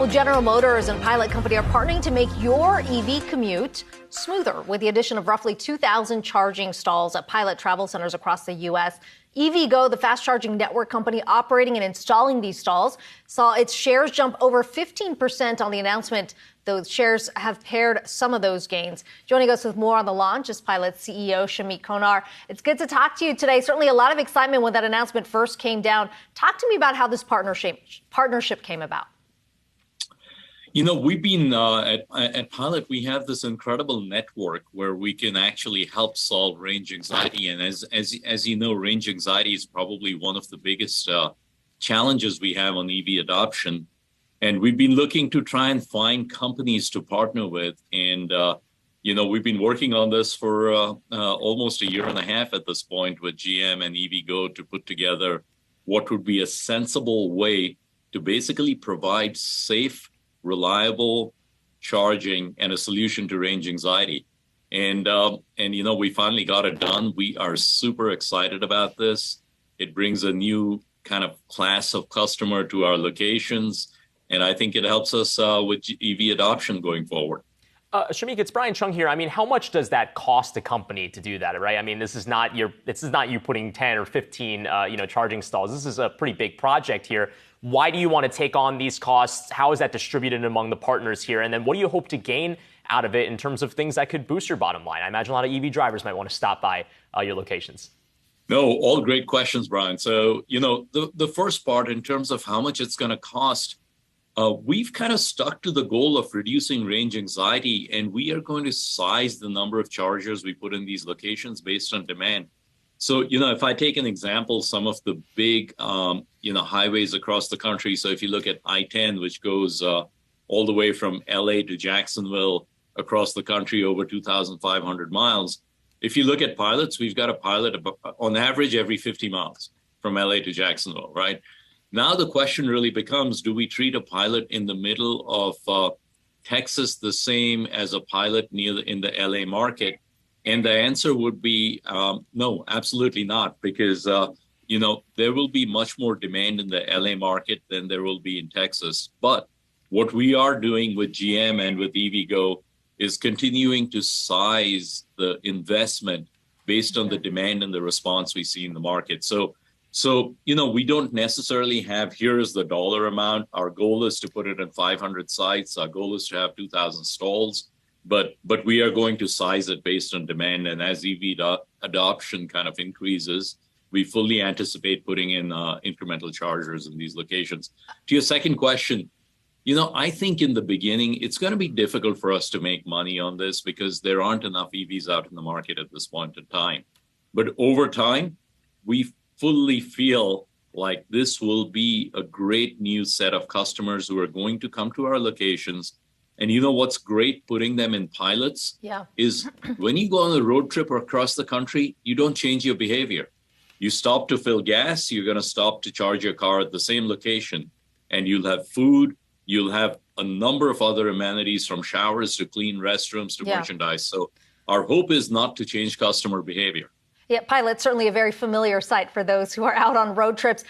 Well, General Motors and Pilot Company are partnering to make your EV commute smoother with the addition of roughly 2,000 charging stalls at Pilot travel centers across the U.S. EVgo, the fast charging network company operating and installing these stalls, saw its shares jump over 15% on the announcement. Those shares have paired some of those gains. Joining us with more on the launch is Pilot CEO Shameek Konar. It's good to talk to you today. Certainly a lot of excitement when that announcement first came down. Talk to me about how this partnership came about. You know, we've been at Pilot, we have this incredible network where we can actually help solve range anxiety. And as you know, range anxiety is probably one of the biggest challenges we have on EV adoption. And we've been looking to try and find companies to partner with. And, you know, we've been working on this for almost a year and a half at this point with GM and EVgo to put together what would be a sensible way to basically provide safe, reliable charging and a solution to range anxiety. And you know, we finally got it done. We are super excited about this. It brings a new kind of class of customer to our locations. And I think it helps us with EV adoption going forward. Shameek, it's Cheung here. I mean, how much does that cost a company to do that, right? I mean, this is not you putting 10 or 15, charging stalls. This is a pretty big project here. Why do you want to take on these costs? How is that distributed among the partners here? And then what do you hope to gain out of it in terms of things that could boost your bottom line? I imagine a lot of EV drivers might want to stop by your locations. No, all great questions, Brian. So, you know, the first part in terms of how much it's going to cost, we've kind of stuck to the goal of reducing range anxiety, and we are going to size the number of chargers we put in these locations based on demand. So, you know, if I take an example, some of the big, highways across the country. So if you look at I-10, which goes all the way from LA to Jacksonville across the country over 2,500 miles. If you look at pilots, we've got a pilot on average every 50 miles from LA to Jacksonville, right? Now the question really becomes, do we treat a pilot in the middle of Texas the same as a pilot in the LA market? And the answer would be no, absolutely not, because, there will be much more demand in the LA market than there will be in Texas. But what we are doing with GM and with EVgo is continuing to size the investment based on the demand and the response we see in the market. So, we don't necessarily have, here is the dollar amount. Our goal is to put it in 500 sites. Our goal is to have 2,000 stalls. But we are going to size it based on demand. And as EV adoption kind of increases, we fully anticipate putting in incremental chargers in these locations. To your second question, I think in the beginning, it's going to be difficult for us to make money on this because there aren't enough EVs out in the market at this point in time. But over time, we fully feel like this will be a great new set of customers who are going to come to our locations. And you know what's great putting them in pilots is when you go on a road trip or across the country, you don't change your behavior. You stop to fill gas, you're going to stop to charge your car at the same location, and you'll have food, you'll have a number of other amenities from showers to clean restrooms to merchandise. So our hope is not to change customer behavior. Yeah, Pilot's certainly a very familiar sight for those who are out on road trips.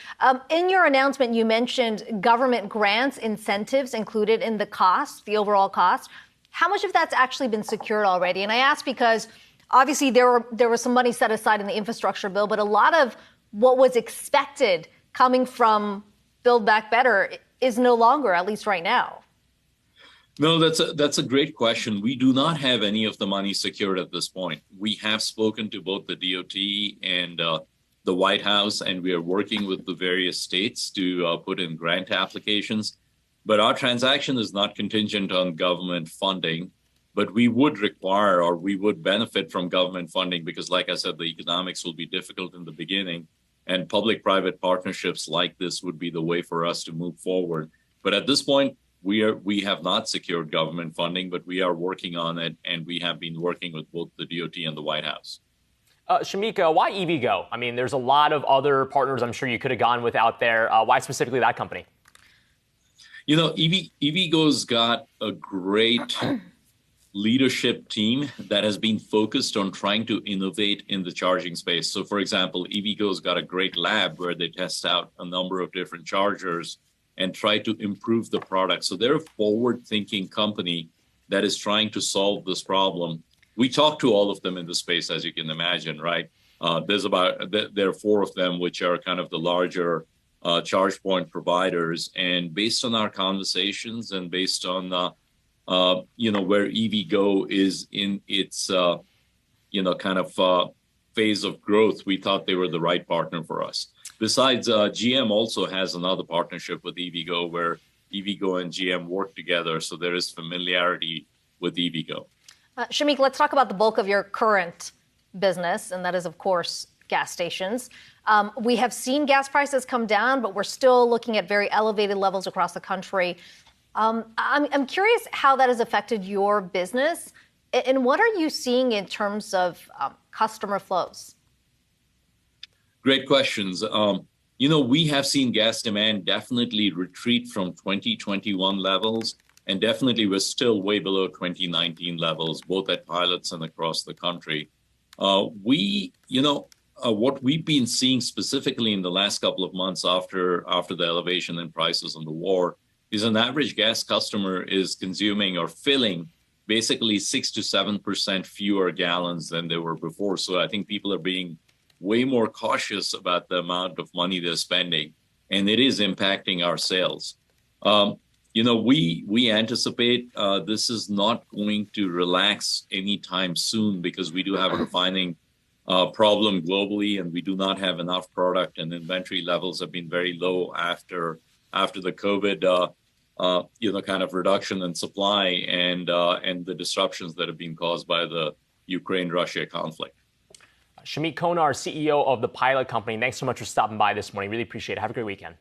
In your announcement, you mentioned government grants, incentives included in the cost, the overall cost. How much of that's actually been secured already? And I ask because obviously there was some money set aside in the infrastructure bill, but a lot of what was expected coming from Build Back Better is no longer, at least right now. No, that's a great question. We do not have any of the money secured at this point. We have spoken to both the DOT and the White House, and we are working with the various states to put in grant applications. But our transaction is not contingent on government funding, but we would require or we would benefit from government funding because, like I said, the economics will be difficult in the beginning, and public-private partnerships like this would be the way for us to move forward. But at this point, we have not secured government funding, but we are working on it, and we have been working with both the DOT and the White House. Shameek, why EVgo? I mean, there's a lot of other partners I'm sure you could have gone with out there. Why specifically that company? EVgo's got a great leadership team that has been focused on trying to innovate in the charging space. So, for example, EVgo's got a great lab where they test out a number of different chargers and try to improve the product. So they're a forward-thinking company that is trying to solve this problem. We talk to all of them in the space, as you can imagine, right? There are four of them, which are kind of the larger charge point providers. And based on our conversations and based on, where EVgo is in its, phase of growth, we thought they were the right partner for us. Besides, GM also has another partnership with EVgo where EVgo and GM work together. So there is familiarity with EVgo. Shameek, let's talk about the bulk of your current business, and that is, of course, gas stations. We have seen gas prices come down, but we're still looking at very elevated levels across the country. I'm curious how that has affected your business, and what are you seeing in terms of customer flows? Great questions. We have seen gas demand definitely retreat from 2021 levels, and definitely we're still way below 2019 levels, both at pilots and across the country. What we've been seeing specifically in the last couple of months after the elevation in prices and the war is an average gas customer is consuming or filling basically 6 to 7% fewer gallons than they were before. So I think people are being way more cautious about the amount of money they're spending, and it is impacting our sales. We anticipate this is not going to relax anytime soon because we do have a refining problem globally, and we do not have enough product, and inventory levels have been very low after the COVID kind of reduction in supply and the disruptions that have been caused by the Ukraine-Russia conflict. Shameek Konar, CEO of the Pilot Company, thanks so much for stopping by this morning. Really appreciate it. Have a great weekend.